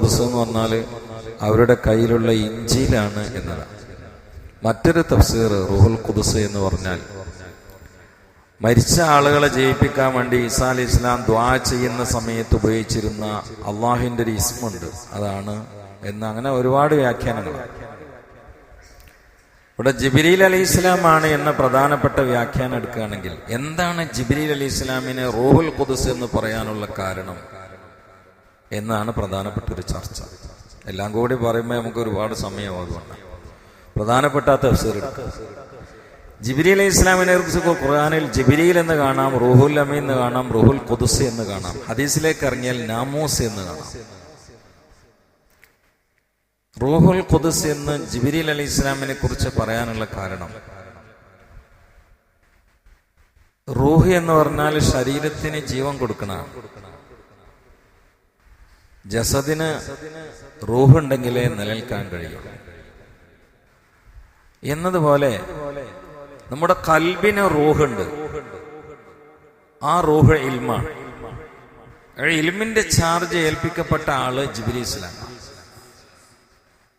ഖുദ്സ് എന്ന് പറഞ്ഞാൽ അവരുടെ കയ്യിലുള്ള ഇഞ്ചിയിലാണ് എന്നതാണ്. മറ്റൊരു തഫ്സീർ റൂഹുൽ ഖുദ്സ് എന്ന് പറഞ്ഞാൽ മരിച്ച ആളുകളെ ജയിപ്പിക്കാൻ വേണ്ടി ഈസാ അലൈഹി ഇസ്ലാം ദുആ ചെയ്യുന്ന സമയത്ത് ഉപയോഗിച്ചിരുന്ന അള്ളാഹുവിന്റെ ഒരു ഇസ്മുണ്ട്, അതാണ് എന്ന് അങ്ങനെ ഒരുപാട് വ്യാഖ്യാനങ്ങളാണ്. ഇവിടെ ജിബ്രീൽ അലൈഹി ഇസ്ലാമാണ് എന്ന പ്രധാനപ്പെട്ട വ്യാഖ്യാനം എടുക്കുകയാണെങ്കിൽ എന്താണ് ജിബ്രീൽ അലൈഹി ഇസ്ലാമിനെ റൂഹുൽ ഖുദ്സ് എന്ന് പറയാനുള്ള കാരണം എന്നാണ് പ്രധാനപ്പെട്ട ഒരു ചർച്ച. എല്ലാം കൂടി പറയുമ്പോൾ നമുക്ക് ഒരുപാട് സമയമാകുന്നുണ്ട്. പ്രധാനപ്പെട്ട തഫ്സീർ എടുക്കുക. ജിബ്രീൽ അലൈഹി ഇസ്ലാമിനെ കുറിച്ച് ഖുർആനിൽ ജിബ്രീൽ എന്ന് കാണാം, റൂഹുൽ അമീൻ എന്ന് കാണാം, റൂഹുൽ ഖുദ്സ് എന്ന് കാണാം. ഹദീസിലേക്ക് ഇറങ്ങിയാൽ നാമൂസ് എന്ന് കാണാം. റൂഹുൽ ഖുദ്സ് എന്ന് ജിബ്രീൽ അലൈഹി ഇസ്ലാമിനെ കുറിച്ച് പറയാനുള്ള കാരണം, റൂഹ് എന്ന് പറഞ്ഞാൽ ശരീരത്തിന് ജീവൻ കൊടുക്കണതാണ്. ജസദിന് റൂഹ് ഉണ്ടെങ്കിലേ നിലനിൽക്കാൻ കഴിയുള്ളൂ എന്നതുപോലെ നമ്മുടെ കൽബിന് റൂഹുണ്ട്. ആ റൂഹ് ഇൽമാണ്. ഇൽമിന്റെ ചാർജ് ഏൽപ്പിക്കപ്പെട്ട ആള് ജിബ്രീൽ ഇസ്ലാം.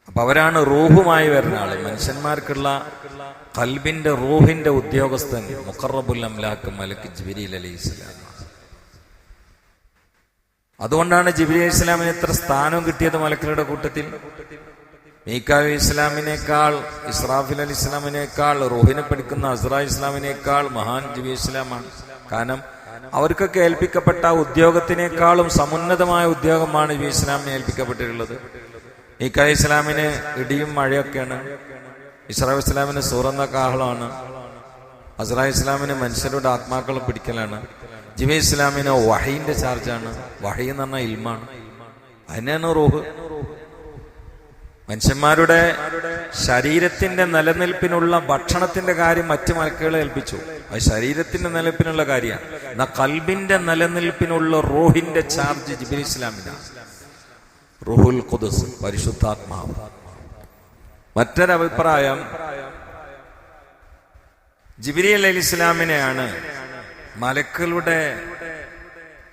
അപ്പൊ അവരാണ് റൂഹുമായി വരുന്ന ആള്. മനുഷ്യന്മാർക്കുള്ള കൽബിന്റെ റൂഹിന്റെ ഉദ്യോഗസ്ഥൻ മുഖറബുൽ അംലാക്ക് മലക്ക് ജിബ്രീൽ അലൈഹി ഇസ്ലാം. അതുകൊണ്ടാണ് ജിബ്രീൽ അലൈഹി ഇസ്ലാമിന് ഇത്ര സ്ഥാനം കിട്ടിയത് മലക്കുകളുടെ കൂട്ടത്തിൽ. മീകായിൽ അലൈഹി ഇസ്ലാമിനേക്കാൾ, ഇസ്രാഫിൽ അലി ഇസ്ലാമിനേക്കാൾ, റൂഹിനെ പഠിക്കുന്ന അസ്രാ ഇസ്ലാമിനേക്കാൾ മഹാൻ ജിബ്രീൽ ഇസ്ലാമാണ്. കാരണം അവർക്കൊക്കെ ഏൽപ്പിക്കപ്പെട്ട ഉദ്യോഗത്തിനേക്കാളും സമുന്നതമായ ഉദ്യോഗമാണ് ജിബ്രീൽ ഇസ്ലാമിനെ ഏൽപ്പിക്കപ്പെട്ടിട്ടുള്ളത്. മീകായിൽ ഇസ്ലാമിന് ഇടിയും മഴയൊക്കെയാണ്, ഇസ്രാഫിൽ ഇസ്ലാമിന് സൂറന്ന കാഹളമാണ്, അസ്രാ ഇസ്ലാമിന് മനുഷ്യരുടെ ആത്മാക്കളെ പിടിക്കലാണ്, ജിബ്രീൽ ഇസ്ലാമിന് വഹീന്റെ ചാർജാണ്. വഹീ എന്ന് പറഞ്ഞാൽ ഇൽമാണ്. അതിനാണ് റൂഹ്. മനുഷ്യന്മാരുടെ ശരീരത്തിന്റെ നിലനിൽപ്പിനുള്ള ഭക്ഷണത്തിന്റെ കാര്യം മറ്റു മലക്കുകളെ ഏൽപ്പിച്ചു. അത് ശരീരത്തിന്റെ നിലനിൽപ്പിനുള്ള കാര്യമാണ്. എന്നാൽ കൽബിന്റെ നിലനിൽപ്പിനുള്ള റൂഹിന്റെ ചാർജ് ജിബ്രീൽ ഇസ്ലാമിനാണ്. റൂഹുൽ ഖുദ്സ്, പരിശുദ്ധാത്മാവ്. മറ്റൊരഭിപ്രായം, ജിബ്രീൽ അലൈഹി ഇസ്ലാമിനെയാണ് മലക്കുകളുടെ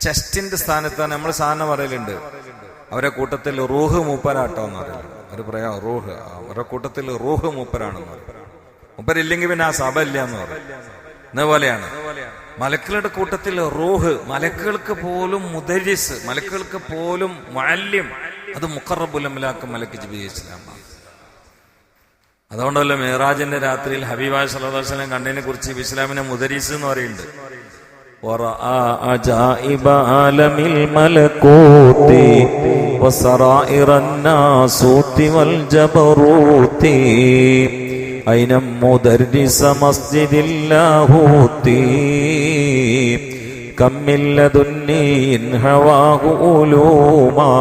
ചെസ്റ്റിന്റെ സ്ഥാനത്താണ്. നമ്മൾ സാധാരണ പറയലുണ്ട് അവരെ കൂട്ടത്തിൽ റൂഹ് മൂപ്പരാട്ടോ എന്ന് പറയലുണ്ട്. ഒരു പറയാ റൂഹ്, അവരുടെ കൂട്ടത്തിൽ റൂഹ് മൂപ്പരാണെന്ന് പറയും. മൂപ്പരില്ലെങ്കിൽ പിന്നെ ആ സഭ ഇല്ല എന്ന് പറയും. എന്നപോലെയാണ് മലക്കുകളുടെ കൂട്ടത്തിൽ റൂഹ്. മലക്കുകൾക്ക് പോലും മുദരിസ്, മലക്കുകൾക്ക് പോലും മുഅല്ലിം, അത് മുഖറബുൽ അംലാക്ക് മലക്ക് ജിബ്രീൽ ഇസ്ലാമാണ്. അതുകൊണ്ടല്ലോ മിഅ്റാജിന്റെ രാത്രിയിൽ ഹബീബായ സല്ലല്ലാഹു അലൈഹി വസല്ലം കണ്ടതിനെ കുറിച്ച് ഇസ്ലാമിനെ മുദരിസ് എന്ന് പറയുന്നുണ്ട്. ورأى عجائب عالم الملكوت وسرائر الناسوت والجبروت أين مدرس مسجد اللاهوت كم من لدني هواه علوما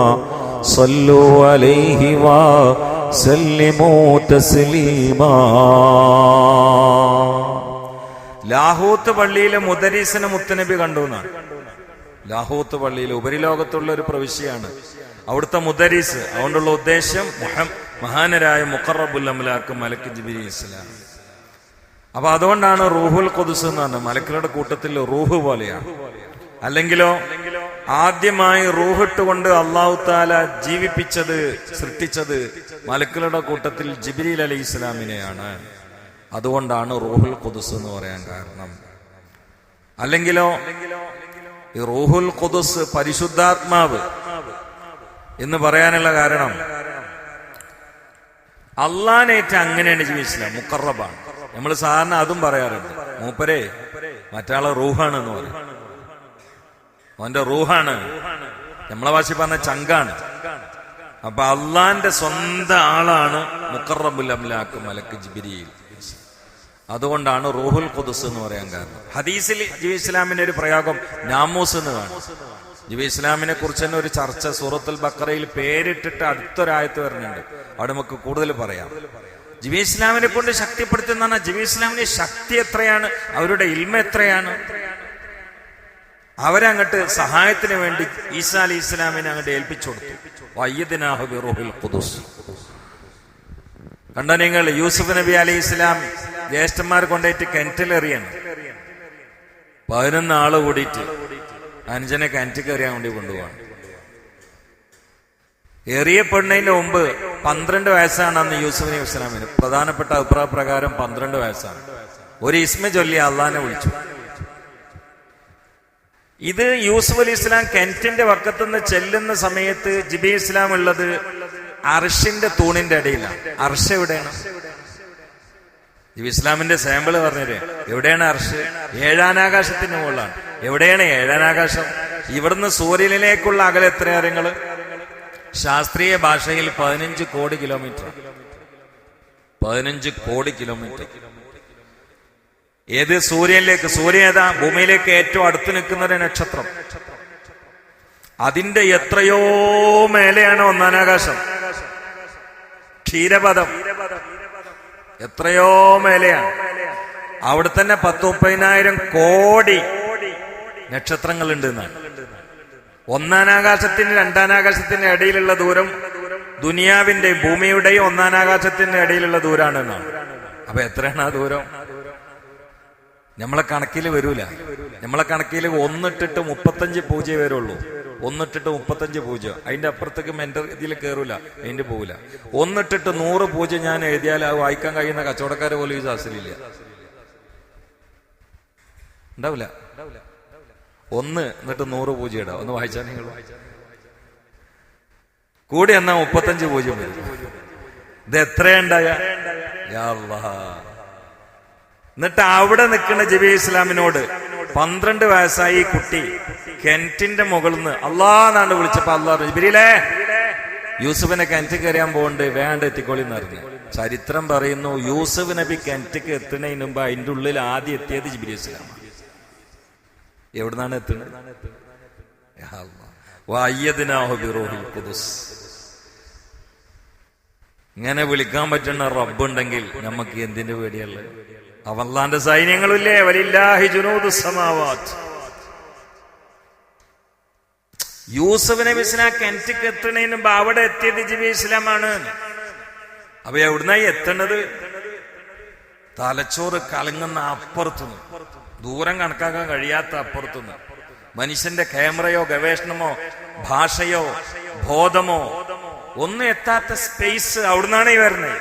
صلوا عليه وسلموا تسليما. ലാഹൂത്ത് പള്ളിയിലെ മുദരീസിനെ മുത്തനബി കണ്ടു എന്നാണ്. ലാഹൂത്ത് പള്ളിയിലെ ഉപരിലോകത്തുള്ള ഒരു പ്രവിശ്യയാണ് അവിടുത്തെ മുദരീസ്. അതുകൊണ്ടുള്ള ഉദ്ദേശം മഹാനരായ മുഖറബുൽ അംലാക്ക് മലക്ക് ജിബ്രീൽ ഇസ്ലാം. അപ്പൊ അതുകൊണ്ടാണ് റൂഹുൽ ഖുദ്സ് എന്ന് പറഞ്ഞത്. മലക്കുകളുടെ കൂട്ടത്തിൽ റൂഹ് പോലെയാണ്. അല്ലെങ്കിലോ ആദ്യമായി റൂഹിട്ടുകൊണ്ട് അല്ലാഹു തആല ജീവിപ്പിച്ചത്, സൃഷ്ടിച്ചത് മലക്കുകളുടെ കൂട്ടത്തിൽ ജിബ്രീൽ അലൈഹി ഇസ്ലാമിനെയാണ്. അതുകൊണ്ടാണ് റൂഹുൽ ഖുദ്സ് എന്ന് പറയാൻ കാരണം. അല്ലെങ്കിലോ ഈ റൂഹുൽ ഖുദ്സ്, പരിശുദ്ധാത്മാവ് എന്ന് പറയാനുള്ള കാരണം അള്ളാനേറ്റ അങ്ങനെയാണ് ജിബ്രീൽ ഇസ്ലാം, മുഖറബാണ്. നമ്മൾ സാധാരണ അതും പറയാറുണ്ട്. മൂപ്പരെ മറ്റാളെ റൂഹാണ് എന്ന് പറയും. അവന്റെ റൂഹാണ്, നമ്മളെ ഭാഷ പറഞ്ഞ ചങ്കാണ്. അപ്പൊ അള്ളാന്റെ സ്വന്തം ആളാണ് മുഖറബുൽ അംലാക്ക് മലക്ക് ജിബ്രീൽ. അതുകൊണ്ടാണ് റൂഹുൽ ഖുദ്സ് എന്ന് പറയാൻ കാരണം. ഹദീസിൽ ജിബ്രീൽ ഇസ്ലാമിന്റെ ഒരു പ്രയോഗം നാമൂസ് എന്ന് കാണും. ജിബ്രീൽ ഇസ്ലാമിനെ കുറിച്ച് തന്നെ ഒരു ചർച്ച സൂറത്തുൽ ബഖറയിൽ പേരിട്ടിട്ട് അടുത്തൊരായത്ത് വരുന്നുണ്ട്. അവിടെ നമുക്ക് കൂടുതൽ പറയാം. ജിബ്രീൽ ഇസ്ലാമിനെ കൊണ്ട് ശക്തിപ്പെടുത്തുന്ന ജിബ്രീൽ ഇസ്ലാമിന്റെ ശക്തി എത്രയാണ്, അവരുടെ ഇൽമ എത്രയാണ്. അവരങ്ങട്ട് സഹായത്തിന് വേണ്ടി ഈസാ അലൈഹി ഇസ്ലാമിനെ അങ്ങോട്ട് ഏൽപ്പിച്ചു കൊടുത്തു. വയ്യദിനാഹു ബിറൂഹിൽ ഖുദ്സ്. കണ്ട നിങ്ങൾ, യൂസുഫ് നബി അലൈഹി ഇസ്ലാം ജ്യേഷ്ഠന്മാർ കൊണ്ടുപോയിട്ട് കിണറ്റിലെറിയാണ്. 11 ആള് കൂടിയിട്ട് അനുജനെ കിണറ്റിൽ എറിയാൻ വേണ്ടി കൊണ്ടുപോവാണ്. എറിയപ്പെടുന്നതിന് മുമ്പ് 12 വയസ്സാണ് അന്ന് യൂസുഫ് നബി ഇസ്ലാമിന്. പ്രധാനപ്പെട്ട അഭിപ്രായ പ്രകാരം 12 വയസ്സാണ്. ഒരു ഇസ്മ ചൊല്ലി അള്ളാനെ വിളിച്ചു. ഇത് യൂസുഫ് അലി ഇസ്ലാം കിണറ്റിന്റെ വക്കത്തുനിന്ന് ചെല്ലുന്ന സമയത്ത് ജിബ്രീൽ ഇസ്ലാം ഉള്ളത് അർഷിന്റെ തൂണിന്റെ ഇടയിലാണ്. അർഷ് എവിടെയാണ്? ജിബ്രീൽ ഇസ്ലാമിന്റെ സാമ്പിള് പറഞ്ഞത് എവിടെയാണ് അർഷ്? ഏഴാനാകാശത്തിന്റെ മുകളിലാണ്. എവിടെയാണ് ഏഴാനാകാശം? ഇവിടുന്ന് സൂര്യനിലേക്കുള്ള അകലെ എത്ര കാര്യങ്ങള്? ശാസ്ത്രീയ ഭാഷയിൽ 15 കോടി കിലോമീറ്റർ. 15 കോടി കിലോമീറ്റർ. ഏത് സൂര്യനിലേക്ക്? സൂര്യൻ ഏതാ? ഭൂമിയിലേക്ക് ഏറ്റവും അടുത്ത് നിൽക്കുന്ന ഒരു നക്ഷത്രം. അതിന്റെ എത്രയോ മേലെയാണ് ഒന്നാനാകാശം. ക്ഷീരപഥം എത്രയോ മേലെയാണ്. അവിടെ തന്നെ 10-30,000 കോടി നക്ഷത്രങ്ങൾ ഉണ്ട് എന്നാണ്. ഒന്നാനാകാശത്തിന് രണ്ടാനാകാശത്തിന്റെ ഇടയിലുള്ള ദൂരം ദുനിയാവിന്റെ ഭൂമിയുടെയും ഒന്നാനാകാശത്തിന്റെ ഇടയിലുള്ള ദൂരാണ് എന്നാണ്. അപ്പൊ എത്രയാണ് ആ ദൂരം? നമ്മളെ കണക്കിൽ വരൂല. നമ്മളെ കണക്കിൽ 1 35 പൂജ്യം വരുള്ളൂ. 1 35 പൂജ്യം. അതിന്റെ അപ്പുറത്തേക്ക് എന്റെ ഇതിൽ കയറൂല, അതിന്റെ പോവില്ല. 1 100 പൂജ്യം ഞാൻ എഴുതിയാൽ അത് വായിക്കാൻ കഴിയുന്ന കച്ചവടക്കാര് പോലും ഈ ശാസ്ത്രമില്ല, ഉണ്ടാവില്ല. 1 100 പൂജ്യം ഇടാം. ഒന്ന് വായിച്ചാൽ നിങ്ങൾ കൂടി എന്നാ 35 പൂജ്യം വരും. ഇത് എത്രയുണ്ടായ? എന്നിട്ട് അവിടെ നിൽക്കുന്ന ജിബ്രീൽ ഇസ്ലാമിനോട് 12 വയസ്സായി കുട്ടി കിണറ്റിന്റെ മുകളിൽ നിന്ന് അള്ളാന്നാണ്ട് വിളിച്ചപ്പോ അള്ളാഹ് ജിബ്രീലേ, യൂസുഫിനെ കിണറ്റ് കയറിയാൻ പോകണ്ട്, വേണ്ട എത്തിക്കോളി എന്നറിഞ്ഞു. ചരിത്രം പറയുന്നു യൂസുഫ് നബി കിണറ്റിക്ക് എത്തുന്നതിന് മുമ്പ് അതിന്റെ ഉള്ളിൽ ആദ്യം എത്തിയത് ജിബ്രീൽ ഇസ്ലാം. എവിടുന്നാണ് എത്തുന്നത്? ഇങ്ങനെ വിളിക്കാൻ പറ്റുന്ന റബ്ബുണ്ടെങ്കിൽ നമുക്ക് എന്തിന്റെ പേടിയുള്ളത്? അല്ലാന്റെ സൈന്യങ്ങളില്ലേ? വലില്ലാഹി ജുനൂദുസ് സമാവാത്ത്. യൂസുഫ് നബി ഇസ്ലാം കിണറ്റിക്ക് എത്തുന്നതിന് മുമ്പ് അവിടെ എത്തിയത് ജിബ്രീൽ ഇസ്ലാമാണ്. അപ്പൊ എവിടുന്നായി എത്തേണ്ടത്? തലച്ചോറ് കലങ്ങുന്ന അപ്പുറത്തുനിന്ന്, ദൂരം കണക്കാക്കാൻ കഴിയാത്ത അപ്പുറത്തുനിന്ന്. മനുഷ്യന്റെ ക്യാമറയോ ഗവേഷണമോ ഭാഷയോ ബോധമോ ഒന്നും എത്താത്ത സ്പേസ് അവിടുന്നാണ് ഈ വരുന്നത്.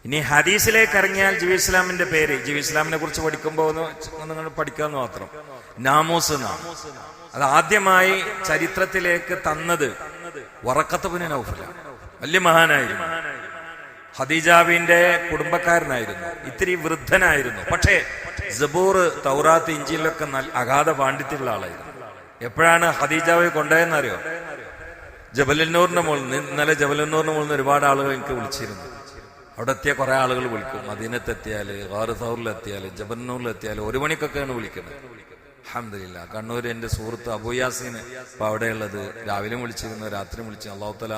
ഇനി ഹദീസിലേക്ക് ഇറങ്ങിയാൽ ജിബ്രീൽ ഇസ്ലാമിന്റെ പേര്, ജിബ്രീൽ ഇസ്ലാമിനെ കുറിച്ച് പഠിക്കുമ്പോൾ നിങ്ങൾ പഠിക്കാന്ന് മാത്രം, നാമൂസ് എന്നാണ്. അത് ആദ്യമായി ചരിത്രത്തിലേക്ക് തന്നത് വറഖത്ത് ബിൻ നൗഫലാണ്. വലിയ മഹാനായിരുന്നു. ഖദീജാവിന്റെ കുടുംബക്കാരനായിരുന്നു. ഇത്തിരി വൃദ്ധനായിരുന്നു. പക്ഷേ സബൂർ, തൗറാത്ത്, ഇഞ്ചിയിലൊക്കെ അഗാധ പാണ്ഡിത്യമുള്ള ആളായിരുന്നു. എപ്പോഴാണ് ഖദീജാവ് കൊണ്ടുപോയെന്നറിയോ? ജബലുന്നൂറിന്റെ മുകളിൽ. ഇന്നലെ ജബലുന്നൂറിന്റെ മുകളിൽ നിന്ന് ഒരുപാട് ആളുകൾ എനിക്ക് വിളിച്ചിരുന്നു. അവിടെ എത്തിയ കുറെ ആളുകൾ വിളിക്കും. മദീനത്തെത്തിയാല്, ഗാർ സൗറിലെത്തിയാല്, ജബലുന്നൂറിലെത്തിയാല് 1 മണിക്കൊക്കെയാണ് വിളിക്കുന്നത്. അൽഹംദുലില്ലാ. കണ്ണൂർ എന്റെ സുഹൃത്ത് അബൂയാസീന് ഇപ്പൊ അവിടെയുള്ളത്. രാവിലെയും വിളിച്ചിരുന്നു, രാത്രിയും വിളിച്ചു. അല്ലാഹു തആല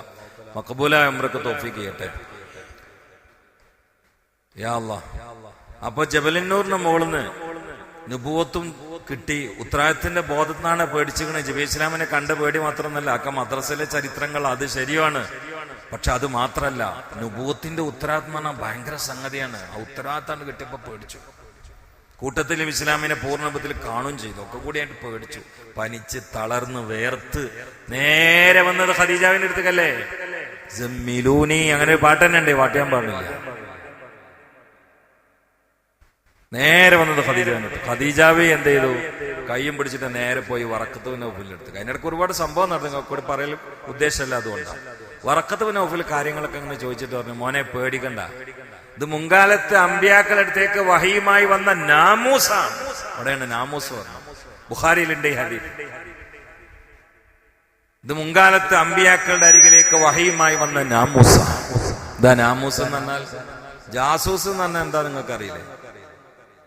മഖബൂലായ ഉംറക്ക് തൗഫീഖ് ചെയ്യട്ടെ. യാ അല്ലാഹ്. അപ്പൊ ജബലുന്നൂറിന്റെ മുകളിൽ നിന്ന് നുബുവത്തും കിട്ടി. ഉത്തരായത്തിന്റെ ബോധത്തിനാണ് പേടിച്ചിരിക്കുന്നത്. ജിബ്രീൽ ഇസ്ലാമിനെ കണ്ട പേടി മാത്രമൊന്നല്ല, അക്ക മദ്രസയിലെ ചരിത്രങ്ങൾ അത് ശരിയാണ്. പക്ഷെ അത് മാത്രല്ല, നുബുവത്തിന്റെ ഉത്തരാത്മ ഭയങ്കര സംഗതിയാണ്. ആ ഉത്തരാത്താണ് കിട്ടിയപ്പോ പേടിച്ചു. കൂട്ടത്തിൽ ഇസ്ലാമിനെ പൂർണ്ണത്തിൽ കാണുകയും ചെയ്തു. ഒക്കെ കൂടിയായിട്ട് പേടിച്ചു. പനിച്ച് തളർന്ന് വേർത്ത് നേരെ വന്നത് ഖദീജാവിന്റെ അടുത്തേക്കല്ലേ. ജമ്മിലൂനി അങ്ങനെ ഒരു പാട്ട് തന്നെ ഉണ്ട്, പാട്ട് ഞാൻ പറഞ്ഞില്ല. നേരെ വന്നത് ഖദീജാവിന്റെ അടുത്ത്. ഖദീജാവ് എന്ത് ചെയ്തു? കയ്യും പിടിച്ചിട്ട് നേരെ പോയി വറഖത്ത് ബിൻ നൗഫലിന്റെ അടുത്ത്. അതിനിടയ്ക്ക് ഒരുപാട് സംഭവം നടന്നു. കൂടി പറയൽ ഉദ്ദേശമല്ല, അതുകൊണ്ടാണ്. വറഖത്ത് ബിൻ നൗഫൽ കാര്യങ്ങളൊക്കെ ഇങ്ങനെ ചോദിച്ചിട്ട് പറഞ്ഞു, മോനെ പേടിക്കണ്ട, ഇത് മുൻകാലത്ത് അമ്പിയാക്കളുടെ അടുത്തേക്ക് വഹിയുമായി വന്ന നാമൂസാണ്. അവിടെയാണ് നാമൂസ് പറഞ്ഞത്. ബുഖാരിയിലുണ്ട് ഈ ഹദീസ്. ഇത് മുൻകാലത്ത് അമ്പിയാക്കളുടെ അരികിലേക്ക് വഹിയുമായി വന്ന നാമൂസ്. ഇതാ നാമൂസ് എന്ന് പറഞ്ഞാൽ, ജാസൂസ് എന്ന് പറഞ്ഞാൽ എന്താ നിങ്ങൾക്ക് അറിയില്ലേ?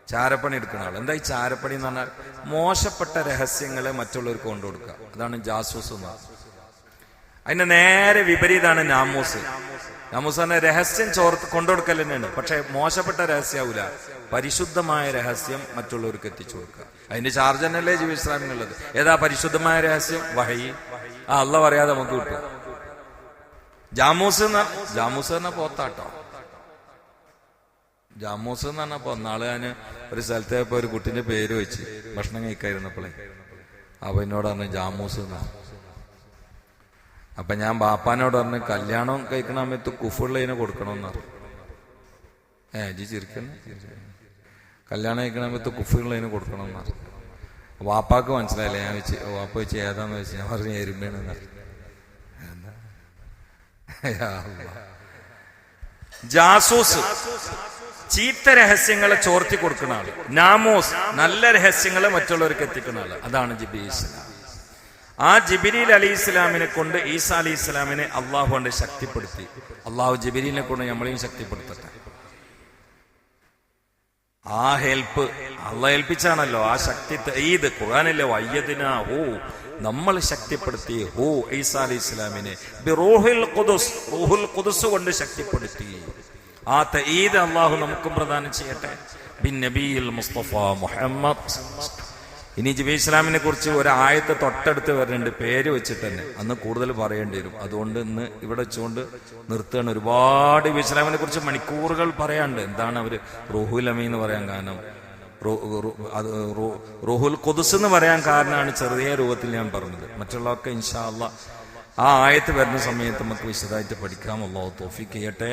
ചാരപ്പണി എടുക്കുന്ന ആൾ. എന്താ ഈ ചാരപ്പണി എന്ന് പറഞ്ഞാൽ? മോശപ്പെട്ട രഹസ്യങ്ങളെ മറ്റുള്ളവർക്ക് കൊണ്ടുകൊടുക്കുക. അതാണ് ജാസൂസ് എന്ന് പറഞ്ഞത്. അതിന്റെ നേരെ വിപരീതമാണ് നാമൂസ്. നാമൂസ് പറഞ്ഞ രഹസ്യം കൊണ്ടുകൊടുക്കൽ തന്നെയാണ്, പക്ഷെ മോശപ്പെട്ട രഹസ്യാവൂല, പരിശുദ്ധമായ രഹസ്യം മറ്റുള്ളവർക്ക് എത്തിച്ചു കൊടുക്കുക. അതിന്റെ ചാർജ് തന്നെയല്ലേ ജിബ്രീൽ ഇസ്ലാമിനുള്ളത്. ഏതാ പരിശുദ്ധമായ രഹസ്യം? വഹയി. അള്ളാഹ് പറയാതെ നമുക്ക് കിട്ടും. ജാമൂസ് പറഞ്ഞ പോത്താട്ടോ. ജാമൂസ് എന്ന് പറഞ്ഞപ്പോ നാളെ ഞാൻ ഒരു സ്ഥലത്ത് പോയപ്പോ ഒരു കുട്ടിന്റെ പേര് വെച്ച് ഭക്ഷണം കഴിക്കായിരുന്നപ്പോളേ അപ്പൊ എന്നോട് പറഞ്ഞു ജാമൂസ് എന്നാ. അപ്പൊ ഞാൻ ബാപ്പാനോട് പറഞ്ഞു കല്യാണം കഴിക്കണ സമയത്ത് കുഫുള്ളതിനെ കൊടുക്കണമെന്ന് പറഞ്ഞു. ജി ചിരിക്കണ, കല്യാണം കഴിക്കണ സമയത്ത് കുഫുള്ളതിനെ കൊടുക്കണമെന്ന് പറഞ്ഞു. വാപ്പാക്ക് മനസ്സിലായില്ല. ഞാൻ വെച്ച് വാപ്പ വെച്ച് ഏതാന്ന് വെച്ച് ഞാൻ പറഞ്ഞു എരുമേണെന്ന്. ജാസൂസ് ചീത്ത രഹസ്യങ്ങളെ ചോർത്തി കൊടുക്കുന്ന ആള്. നാമോസ് നല്ല രഹസ്യങ്ങളെ മറ്റുള്ളവർക്ക് എത്തിക്കുന്ന ആള്. അതാണ് ജിബ്രീൽ ഇസ്ലാം. ആ ജിബ്രീൽ അലൈഹി ഇസ്ലാമിനെ കൊണ്ട് ഈസാ അലൈഹി ഇസ്ലാമിനെ അള്ളാഹു കൊണ്ട് ശക്തിപ്പെടുത്തി. അള്ളാഹു ജിബ്രീലിനെ കൊണ്ട് നമ്മളെയും ശക്തിപ്പെടുത്തട്ടെ. ആ ഹെൽപ്പ് അള്ളാഹ് ഏൽപ്പിച്ചാണല്ലോ. ആ ശക്തി ഈദ് ഖുർആനിലെ വയ്യദിനാ ഹൂ, നമ്മൾ ശക്തിപ്പെടുത്തി ഹൂ ഈസാ അലൈഹി ഇസ്ലാമിനെ ബിറൂഹിൽ ഖുദുസ്, റൂഹുൽ ഖുദുസ് കൊണ്ട് ശക്തിപ്പെടുത്തി. ആ തഈദ് അള്ളാഹു നമുക്കും പ്രദാനം ചെയ്യട്ടെ. ബിൻ നബിയിൽ മുസ്തഫ മുഹമ്മദ്. ഇനി ജിബ്രീൽ ഇസ്ലാമിനെ കുറിച്ച് ഒരു ആയത്ത് തൊട്ടടുത്ത് വരുന്നുണ്ട്, പേര് വെച്ചിട്ട് തന്നെ. അന്ന് കൂടുതൽ പറയേണ്ടി വരും. അതുകൊണ്ട് ഇന്ന് ഇവിടെ വെച്ചുകൊണ്ട് നിർത്തുകയാണ്. ഒരുപാട് ജിബ്രീൽ ഇസ്ലാമിനെ കുറിച്ച് മണിക്കൂറുകൾ പറയാനുണ്ട്. എന്താണ് അവര് റൂഹുൽ അമീൻ എന്ന് പറയാൻ കാരണം, റൂഹുൽ ഖുദുസ് എന്ന് പറയാൻ കാരണമാണ് ചെറിയ രൂപത്തിൽ ഞാൻ പറഞ്ഞത്. മറ്റുള്ളതൊക്കെ ഇൻഷാ അല്ലാഹ് ആ ആയത്ത് വരുന്ന സമയത്ത് നമുക്ക് വിശദമായിട്ട് പഠിക്കാം. അല്ലാഹു തൗഫീഖ് ചെയ്യട്ടെ.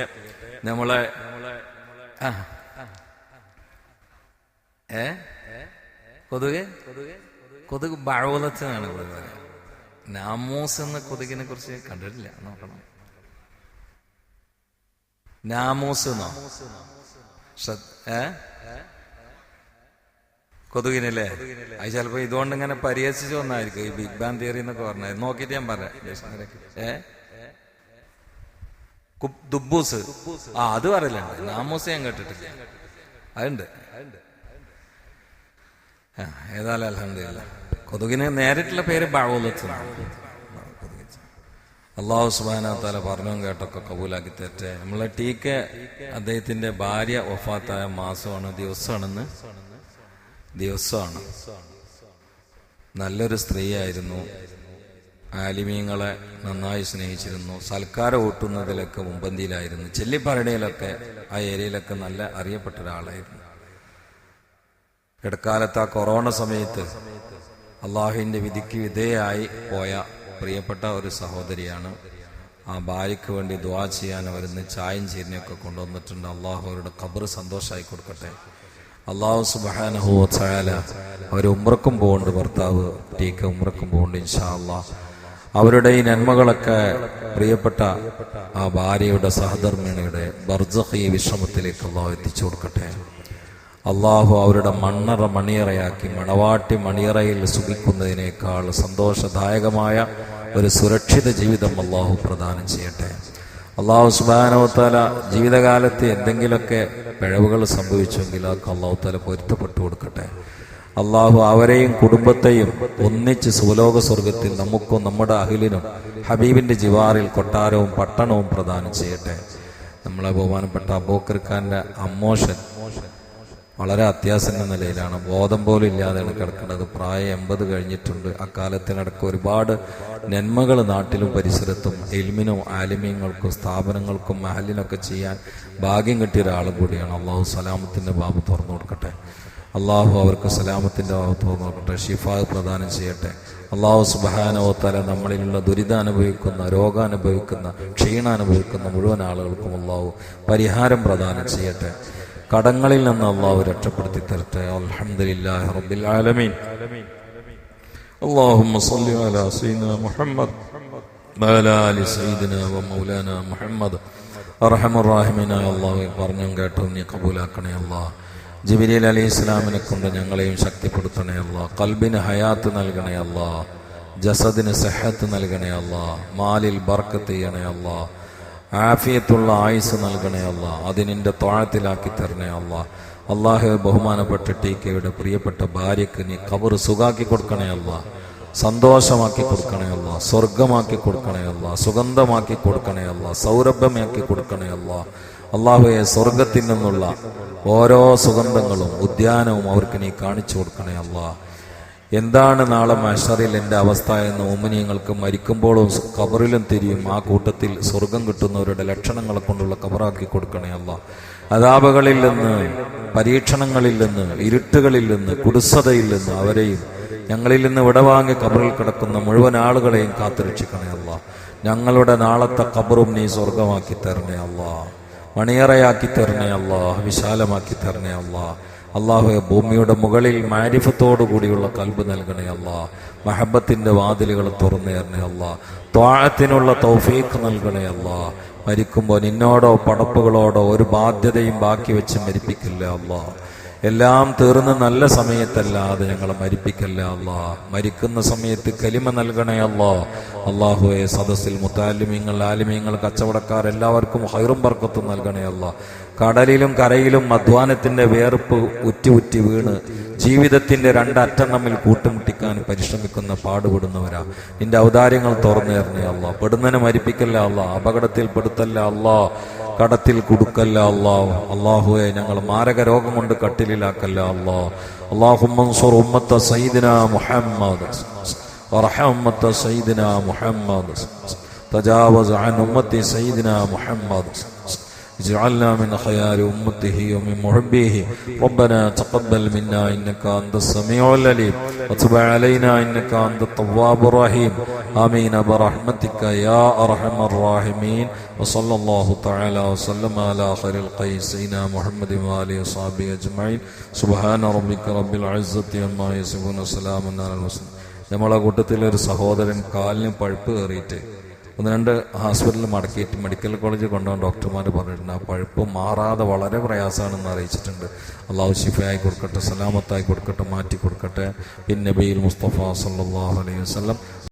നമ്മളെ കൊതുക് ബഅൂലത്താണ് ഇവിടെ. നാമൂസ് എന്ന കൊതുകിനെ കുറിച്ച് കണ്ടിട്ടില്ല, നോക്കണം. നാമൂസ് എന്നോ കൊതുകിനല്ലേ? അത് ചിലപ്പോ ഇതുകൊണ്ട് ഇങ്ങനെ പരിഹസിച്ചു വന്നായിരിക്കും. ഈ ബിഗ് ബാങ് തിയറി എന്നൊക്കെ പറഞ്ഞത് നോക്കിയിട്ട് ഞാൻ പറയാം. ദുബൂസ് അത് പറയലുണ്ട്. നാമൂസ് ഞാൻ കേട്ടിട്ടില്ല. അതുണ്ട്. ഏതായാലും അൽഹംദുലില്ലാ. കൊതുകിന് നേരിട്ടുള്ള പേര് ബഅൂലത്ത്. അല്ലാഹു സുബ്ഹാനഹു വ തആല പറഞ്ഞും കേട്ടൊക്കെ കബൂലാക്കി തരട്ടെ. നമ്മളെ TK അദ്ദേഹത്തിന്റെ ഭാര്യ വഫാത്തായ മാസമാണ്, ദിവസമാണ്. നല്ലൊരു സ്ത്രീയായിരുന്നു. ആലിമീങ്ങളെ നന്നായി സ്നേഹിച്ചിരുന്നു. സൽക്കാരം ഊട്ടുന്നതിലൊക്കെ മുമ്പന്തിയിലായിരുന്നു. ചെല്ലിപ്പറടിയിലൊക്കെ ആ ഏരിയയിലൊക്കെ നല്ല അറിയപ്പെട്ട ഒരാളായിരുന്നു. ഇടക്കാലത്ത് ആ കൊറോണ സമയത്ത് അള്ളാഹുവിന്റെ വിധിക്ക് വിധേയായി പോയ പ്രിയപ്പെട്ട ഒരു സഹോദരിയാണ്. ആ ഭാര്യയ്ക്ക് വേണ്ടി ദുആ ചെയ്യാൻ അവരിന്ന് ചായയും ചീരനെയൊക്കെ കൊണ്ടുവന്നിട്ടുണ്ട്. അള്ളാഹു അവരുടെ ഖബർ സന്തോഷമായി കൊടുക്കട്ടെ. അള്ളാഹു സുബ്ഹാനഹു വ തആല അവർ ഉംറക്കും പോകുന്നുണ്ട്. ഭർത്താവ് TK ഉംറക്കും പോകുന്നുണ്ട്. ഇൻഷാ അല്ലാഹ് അവരുടെ ഈ നന്മകളൊക്കെ പ്രിയപ്പെട്ട ആ ഭാര്യയുടെ സഹധർമ്മിണിയുടെ ബർസഖി വിശ്രമത്തിലേക്ക് അള്ളാഹു എത്തിച്ചു കൊടുക്കട്ടെ. അള്ളാഹു അവരുടെ മണ്ണറ മണിയറയാക്കി മണവാട്ടി മണിയറയിൽ സുഖിക്കുന്നതിനേക്കാൾ സന്തോഷദായകമായ ഒരു സുരക്ഷിത ജീവിതം അള്ളാഹു പ്രദാനം ചെയ്യട്ടെ. അള്ളാഹു സുബ്ഹാനഹു വ തആല ജീവിതകാലത്ത് എന്തെങ്കിലുമൊക്കെ പിഴവുകൾ സംഭവിച്ചെങ്കിൽ അതൊക്കെ അള്ളാഹു തആല പൊരുത്തപ്പെട്ടു കൊടുക്കട്ടെ. അള്ളാഹു അവരെയും കുടുംബത്തെയും ഒന്നിച്ച് സുലോക സ്വർഗത്തിൽ നമുക്കും നമ്മുടെ അഹിലിനും ഹബീബിന്റെ ജിവാറിൽ കൊട്ടാരവും പട്ടണവും പ്രദാനം ചെയ്യട്ടെ. നമ്മളെ ബഹുമാനപ്പെട്ട അബൂബക്കർ ഖാന്റെ അമ്മോഷൻ വളരെ അത്യാസന്ന നിലയിലാണ്. ബോധം പോലും ഇല്ലാതെയാണ് കിടക്കുന്നത്. പ്രായം 80 കഴിഞ്ഞിട്ടുണ്ട്. അക്കാലത്തിനടക്കം ഒരുപാട് നന്മകൾ നാട്ടിലും പരിസരത്തും ഇൽമിനും ആലിമീങ്ങൾക്കും സ്ഥാപനങ്ങൾക്കും മഹലിനൊക്കെ ചെയ്യാൻ ഭാഗ്യം കിട്ടിയ ഒരാളും കൂടിയാണ്. അള്ളാഹു സലാമത്തിന്റെ ബാബ് തുറന്നു കൊടുക്കട്ടെ. അള്ളാഹു അവർക്ക് സലാമത്തിന്റെ ബാബ് തുറന്നു കൊടുക്കട്ടെ. ഷിഫാ പ്രദാനം ചെയ്യട്ടെ. അള്ളാഹു സുബ്ഹാനഹു വ തആല നമ്മളിലുള്ള ദുരിതം അനുഭവിക്കുന്ന, രോഗം അനുഭവിക്കുന്ന, ക്ഷീണം അനുഭവിക്കുന്ന മുഴുവൻ ആളുകൾക്കും അള്ളാഹു പരിഹാരം പ്രദാനം ചെയ്യട്ടെ. കടങ്ങളിൽ നിന്ന് അള്ളാഹു രക്ഷപ്പെടുത്തി തരട്ടെ. അൽഹംദുലില്ലാഹി റബ്ബിൽ ആലമീൻ. اللهم صل على سيدنا محمد وعلى آل سيدنا ومولانا محمد. അർഹമർ റഹീമീനായ അല്ലാഹു പറഞ്ഞും കേട്ടും നീ കബൂലാക്കണേ അല്ലാഹ്. ജിബ്രീൽ അലൈഹിസ്സലാമിനെ കൊണ്ട് ഞങ്ങളെയും ശക്തിപ്പെടുത്തണേ അല്ലാഹ്. ഖൽബിന് ഹയാത്ത് നൽകണേ അല്ലാഹ്. ജസദിന് സഹത്ത് നൽകണേ അല്ലാഹ്. മാലിൽ ബർക്കത്ത് ചെയ്യണേ അല്ലാഹ്. ആഫിയത്തുള്ള ആയുസ് നൽകണേ അല്ലാഹ്. അതിനിന്റെ ത്വാഅത്തിലാക്കി തരണേ അല്ലാഹ്. അല്ലാഹു ബഹുമാനപ്പെട്ട TKയുടെ പ്രിയപ്പെട്ട ഭാര്യക്ക് നീ ഖബർ സുഖാക്കി കൊടുക്കണേ അല്ലാഹ്. സന്തോഷമാക്കി കൊടുക്കണേ അല്ലാഹ്. സ്വർഗമാക്കി കൊടുക്കണേ അല്ലാഹ്. സുഗന്ധമാക്കി കൊടുക്കണേ അല്ലാഹ്. സൗരഭ്യമാക്കി കൊടുക്കണേ അല്ലാഹ്. അല്ലാഹുവേ സ്വർഗത്തിൽ നിന്നുള്ള ഓരോ സുഗന്ധങ്ങളും ഉദ്യാനവും അവർക്ക് നീ കാണിച്ചു കൊടുക്കണേ അല്ലാഹ്. എന്താണ് നാളെ മഹ്ശറിൽ എൻ്റെ അവസ്ഥ എന്ന് മുഅ്മിനീങ്ങൾക്ക് മരിക്കുമ്പോഴും ഖബറിലും തിരിയും. ആ കൂട്ടത്തിൽ സ്വർഗം കിട്ടുന്നവരുടെ ലക്ഷണങ്ങളെ കൊണ്ടുള്ള ഖബറാക്കി കൊടുക്കണേ അല്ലാഹ്. അദാബുകളിൽ നിന്ന്, പരീക്ഷണങ്ങളിൽ നിന്ന്, ഇരുട്ടുകളിൽ നിന്ന്, കുടുസതയിൽ നിന്ന് അവരെയും ഞങ്ങളിൽ നിന്ന് വിടവാങ്ങി ഖബറിൽ കിടക്കുന്ന മുഴുവൻ ആളുകളെയും കാത്തുരക്ഷിക്കണേ അല്ലാ. ഞങ്ങളുടെ നാളത്തെ ഖബറും നീ സ്വർഗമാക്കി തരണേ അല്ലാ, മണിയറയാക്കി തരണേ അല്ലാ, വിശാലമാക്കി തരണേ അല്ലാ. അള്ളാഹുവെ, ഭൂമിയുടെ മുകളിൽ മാരിഫത്തോടു കൂടിയുള്ള കൽബ് നൽകണേ അല്ലാ. മഹബത്തിന്റെ വാതിലുകൾ തുറന്നു തരണേ അല്ലാ. ത്വാഅത്തിനുള്ള തൗഫീഖ് നൽകണേ അല്ലാ. മരിക്കുമ്പോൾ നിന്നോടോ പടപ്പുകളോടോ ഒരു ബാധ്യതയും ബാക്കി വെച്ച് മരിപ്പിക്കില്ല അല്ലാ. എല്ലാം തീർന്ന് നല്ല സമയത്തല്ലാതെ ഞങ്ങളെ മരിപ്പിക്കല്ല അല്ലാ. മരിക്കുന്ന സമയത്ത് കലിമ നൽകണേ അല്ലാ. അള്ളാഹുവെ, സദസ്സിൽ മുത്താലിമീങ്ങൾ, ആലിമീങ്ങൾ, കച്ചവടക്കാർ എല്ലാവർക്കും ഹൈറും ബർക്കത്തും നൽകണേ അല്ലാ. കടലിലും കരയിലും അധ്വാനത്തിന്റെ വേർപ്പ് ഉറ്റി വീണ് ജീവിതത്തിന്റെ രണ്ടറ്റം തമ്മിൽ കൂട്ടുമുട്ടിക്കാൻ പരിശ്രമിക്കുന്ന പാടുപെടുന്നവരാ. നിന്റെ ഔദാര്യങ്ങൾ തുറന്നു തരണേ അല്ലാ. പെടുന്നതിനെ മരിപ്പിക്കല്ല അല്ലാ. അപകടത്തിൽ പെടുത്തല്ല അല്ലാ. കടത്തിൽ കുടുക്കല്ല അല്ലാ. അള്ളാഹുവെ, ഞങ്ങൾ മാരക രോഗം കൊണ്ട് കട്ടിലാക്കല്ല അല്ലാ. അല്ലാഹുമ്മ അൻസുർ ഉമ്മത്ത സയ്യിദിനാ മുഹമ്മദ് വറഹം ഉമ്മത്ത സയ്യിദിനാ മുഹമ്മദ് തജാവസ് അൻ ഉമ്മത്തി സയ്യിദിനാ മുഹമ്മദ് اجعلنا من خيار أمته ومن محبيه ربنا تقبل منا إنك أنت السميع العليم وتب علينا إنك أنت التواب الرحيم آمين برحمتك يا أرحم الراحمين وصلى الله تعالى وسلم على خير الخلق سيدنا محمد وآله وصحبه أجمعين سبحان ربك رب العزة عما يصفون وسلام على المرسلين. നമ്മളെ കൂട്ടത്തിലൊരു സഹോദരൻ കാലിന് പഴുപ്പ് കയറിയിട്ട് 1-2 ഹോസ്പിറ്റലിൽ മടക്കിയിട്ട് മെഡിക്കൽ കോളേജിൽ കൊണ്ടുപോകാൻ ഡോക്ടർമാർ പറഞ്ഞിട്ടുണ്ട്. ആ പഴുപ്പ് മാറാതെ വളരെ പ്രയാസമാണെന്ന് അറിയിച്ചിട്ടുണ്ട്. അള്ളാഹു ശിഫയായി കൊടുക്കട്ടെ, സലാമത്തായി കൊടുക്കട്ടെ, മാറ്റി കൊടുക്കട്ടെ. പിന്നെ നബിയിൽ മുസ്തഫ സല്ലല്ലാഹു അലൈഹി വസല്ലം